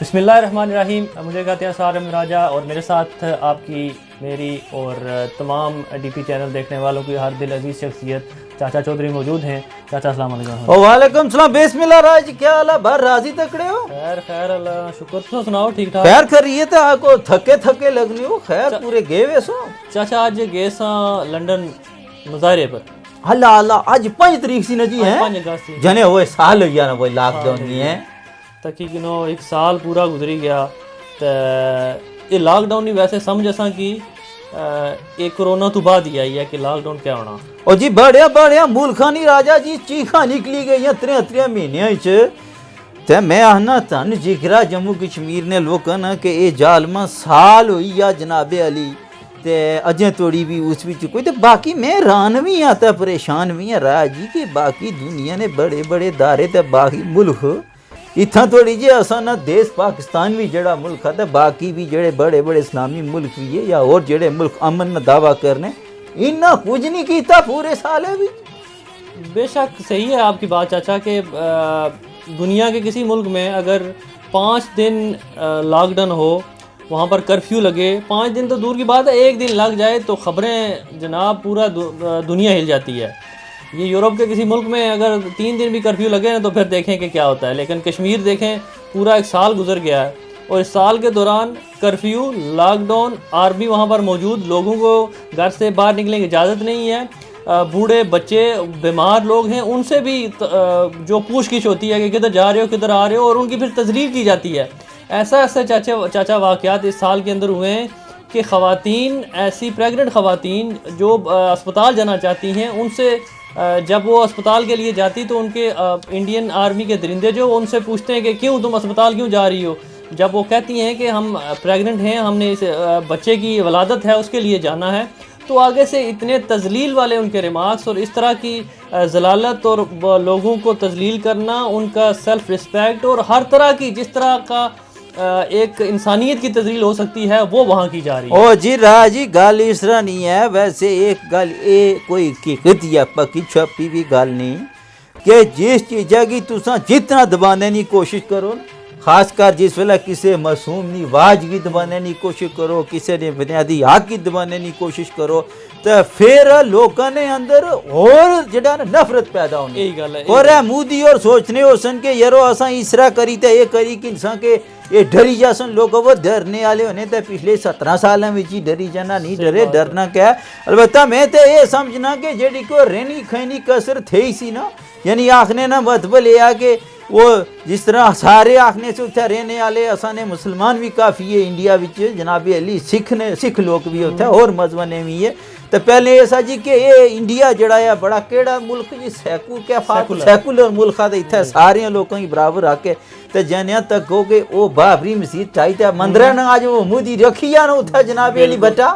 بسم اللہ الرحمن الرحیم. مجھے کہتے ہیں سارم راجہ اور میرے ساتھ آپ کی میری اور تمام ڈی پی چینل دیکھنے والوں کی ہر دل عزیز شخصیت چاچا چودھری موجود ہیں. چاچا السلام علیکم. وعلیکم السلام. بسم اللہ راج. کیا حال ہے؟ بھر راضی تکڑے ہو؟ خیر اللہ شکر. تو سناؤ ٹھیک ٹھاک؟ خیر خیریت ہے. آپ کو تھکے لگنی ہو؟ خیر پورے گئے ہوئے سو؟ چاچا آج گئے سا لنڈن مظاہرے پر. اللہ آج 5 تاریخ سی نجی ہے جنے ہوئے سال ہوئی نا وہ لاک ڈاؤن نہیں ہے تقریباً ایک سال پورا گزری گیا. تو یہ لاک ڈاؤن نہیں ویسے سمجھ اساں کی ایک کرونا تو بعد ہی آئی ہے کہ لاک ڈاؤن کیا ہونا. اور جی بڑھیا ملکانی راجہ جی چیخاں نکلی گئی ہیں 3 مہینے تے میں آنا تن جگرا جموں کشمیر نے لوکاں کہ اے ظالما سال ہوئی یا جناب علی تے اجیں توڑی بھی اس وچ کوئی تے باقی میں ران بھی آتا پریشان بھی ہیں راج جی کہ باقی دنیا نے بڑے دارے تے باقی ملک اتھاں تھوڑی جی اساں دیس پاکستان بھی جڑا ملک ہے باقی بھی جڑے بڑے اسلامی ملک بھی ہے یا اور جڑے ملک امن نہ دعویٰ کرنے انہاں کچھ نہیں کیتا پورے سالے بھی. بے شک صحیح ہے آپ کی بات چاچا کہ دنیا کے کسی ملک میں اگر 5 دن لاک ڈاؤن ہو وہاں پر کرفیو لگے 5 دن تو دور کی بات ہے 1 دن لگ جائے تو خبریں جناب پورا دنیا ہل جاتی ہے. یہ یورپ کے کسی ملک میں اگر 3 دن بھی کرفیو لگے نا تو پھر دیکھیں کہ کیا ہوتا ہے. لیکن کشمیر دیکھیں پورا 1 سال گزر گیا ہے اور اس سال کے دوران کرفیو لاک ڈاؤن آرمی وہاں پر موجود لوگوں کو گھر سے باہر نکلنے کی اجازت نہیں ہے. بوڑھے بچے بیمار لوگ ہیں ان سے بھی جو پوچھ گچھ ہوتی ہے کہ کدھر جا رہے ہو کدھر آ رہے ہو اور ان کی پھر تذلیل کی جاتی ہے. ایسے چاچا واقعات اس سال کے اندر ہوئے ہیں کہ خواتین ایسی پریگننٹ خواتین جو اسپتال جانا چاہتی ہیں ان سے جب وہ اسپتال کے لیے جاتی تو ان کے انڈین آرمی کے درندے جو ان سے پوچھتے ہیں کہ کیوں تم اسپتال کیوں جا رہی ہو. جب وہ کہتی ہیں کہ ہم پریگننٹ ہیں ہم نے اس بچے کی ولادت ہے اس کے لیے جانا ہے تو آگے سے اتنے تذلیل والے ان کے ریمارکس اور اس طرح کی ضلالت اور لوگوں کو تذلیل کرنا ان کا سیلف رسپیکٹ اور ہر طرح کی جس طرح کا ایک انسانیت کی تذلیل ہو سکتی ہے وہ وہاں کی جا رہی ہے. او جی راجی گل اس طرح نہیں ہے. ویسے ایک گل کوئی حقیقت یا پکی چھپی بھی گل نہیں کہ جس چیزیں کی تساں جتنا دبانے کی کوشش کرو خاص کر جس ویلے کسی معصوم نہیں واج کی دبانے کی کوشش کرو کسی نے بنیادی حق کی دبانے کی کوشش کرو تو پھر لوگوں نے اندر اور جڑا نفرت پیدا ہونی. یہی گل ہے اور مودی اور سوچنے ہو سن کہ یارو اساں اس طرح کری تے یہ کری کہ انسان کے یہ ڈری جا سن لوگ وہ ڈرنے والے ہونے تے پچھلے 17 سالوں میں ہی ڈری جانا نہیں ڈرے ڈرنا کیا. البتہ میں تے یہ سمجھنا کہ جیڑی کو رہنی کھینی کسر تھی سی نا یعنی آخنے نا مطلب یہ کہ وہ جس طرح سارے آخنے سے اتھے رہنے والے اسانے مسلمان بھی کافی ہے انڈیا وچ جناب علی سکھ لوگ بھی اتھے اور مذہبیں بھی ہے. تو پہلے ایسا جی کہ یہ انڈیا جڑا ہے بڑا کیڑا ملک جی سیکولر ملک ہے اتنے سارے لوگوں کی برابر آ کے تو جنیا تک ہو کہ وہ بابری مسجد چاہی تے مندر نہ آج وہ مودی رکھی یا نہ اتھا جناب علی بٹا.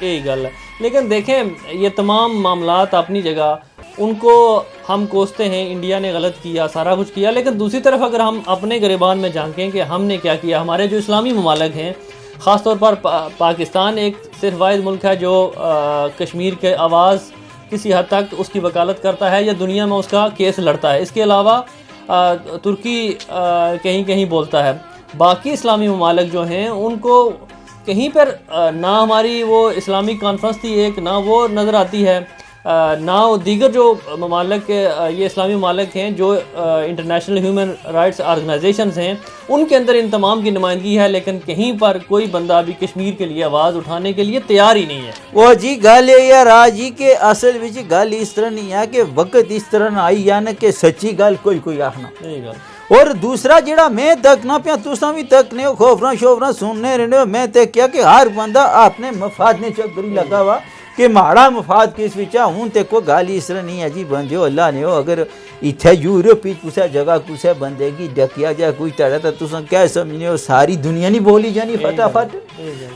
یہی گل ہے. لیکن دیکھیں یہ تمام معاملات اپنی جگہ ان کو ہم کوستے ہیں انڈیا نے غلط کیا سارا کچھ کیا لیکن دوسری طرف اگر ہم اپنے گریبان میں جھانکیں کہ ہم نے کیا کیا ہمارے جو اسلامی ممالک ہیں خاص طور پر پاکستان ایک صرف واحد ملک ہے جو کشمیر کے آواز کسی حد تک اس کی وکالت کرتا ہے یا دنیا میں اس کا کیس لڑتا ہے. اس کے علاوہ ترکی کہیں بولتا ہے. باقی اسلامی ممالک جو ہیں ان کو کہیں پر نہ ہماری وہ اسلامی کانفرنس تھی ایک نہ وہ نظر آتی ہے نہ دیگر جو ممالک یہ اسلامی ممالک ہیں جو انٹرنیشنل ہیومن رائٹس آرگنائزیشنز ہیں ان کے اندر ان تمام کی نمائندگی ہے لیکن کہیں پر کوئی بندہ ابھی کشمیر کے لیے آواز اٹھانے کے لیے تیار ہی نہیں ہے. وہ جی گل یہ ہے راجی کہ اصل وچ گل اس طرح نہیں ہے کہ وقت اس طرح نہ آئی یا نہ کہ سچی گل کوئی آخنا. اور دوسرا جڑا میں تکنا پیا تساں بھی تکنے ہو خبراں سننے رہنے ہو میں تے کیا کہ ہر بندہ اپنے مفاد نے چکری لگا ہوا کہ ماڑا مفاد کس وچا ہوں تے کوئی گل اس طرح نہیں ہے جی بندے اللہ نے ہو اگر اتھے یورپ کسے جگہ کسے بندے کی ڈکیا جائے کوئی تڑا تو تساں کیا سمجھنے ہو ساری دنیا نہیں بولی جانی فٹافٹ.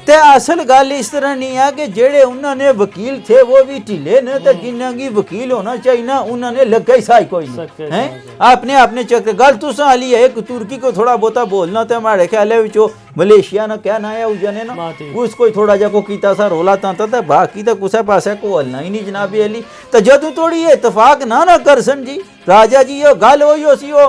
تے اصل گل اس طرح نہیں ہے کہ جڑے انہوں نے وکیل تھے وہ بھی ٹھلے نے تے جنہاں کی وکیل ہونا چاہیے نا انہوں نے لگا ہی سائی کوئی نہیں ہیں اپنے چکر گل تساں علی ہے ایک ترکی کو تھوڑا بہتا بولنا تے ہمارے خیال ہے وچو ملیشیا نہ کیا نہ ہے اس جنے نا اس کوئی تھوڑا جا کو کیتا سا رولا تانتا تے باقی تے کسے پاسے کو ہلنا ہی نہیں جناب علی. تو جدوں تھوڑی اتفاق نہ کر سن جی راجہ جی یہ گل ہوئی ہو سی ہو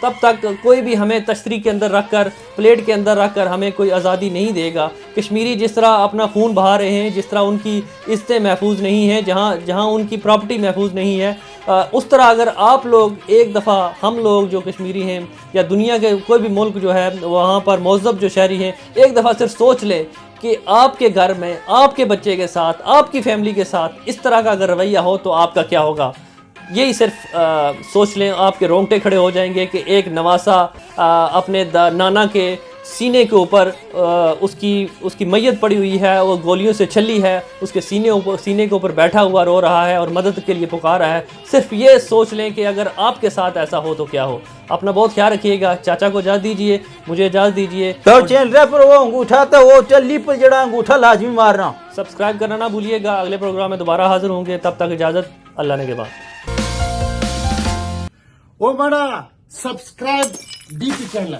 تب تک کوئی بھی ہمیں تشتری کے اندر رکھ کر پلیٹ کے اندر رکھ کر ہمیں کوئی آزادی نہیں دے گا. کشمیری جس طرح اپنا خون بہا رہے ہیں, جس طرح ان کی عزتیں محفوظ نہیں ہیں, جہاں ان کی پراپرٹی محفوظ نہیں ہے, اس طرح اگر آپ لوگ ایک دفعہ, ہم لوگ جو کشمیری ہیں یا دنیا کے کوئی بھی ملک جو ہے وہاں پر مہذب جو شہری ہیں, ایک دفعہ صرف سوچ لے کہ آپ کے گھر میں آپ کے بچے کے ساتھ, آپ کی فیملی کے ساتھ اس طرح کا اگر رویہ ہو تو آپ کا کیا ہوگا. یہی صرف سوچ لیں, آپ کے رونگٹے کھڑے ہو جائیں گے کہ ایک نواسا اپنے نانا کے سینے کے اوپر اس کی میت پڑی ہوئی ہے, وہ گولیوں سے چھلی ہے, اس کے سینے کے اوپر بیٹھا ہوا رو رہا ہے اور مدد کے لیے پکار رہا ہے. صرف یہ سوچ لیں کہ اگر آپ کے ساتھ ایسا ہو تو کیا ہو. اپنا بہت خیال رکھیے گا. چاچا کو اجازت دیجیے, مجھے اجازت دیجیے. تو چینل پر وہ انگوٹھا تھا, وہ چلی پر جڑا انگوٹھا لازمی مارنا. سبسکرائب کرنا نہ بھولیے گا. اگلے پروگرام میں دوبارہ حاضر ہوں گے, تب تک اجازت, اللہ نے کے بعد. وہ بڑا سبسکرائب ڈی پی چینل.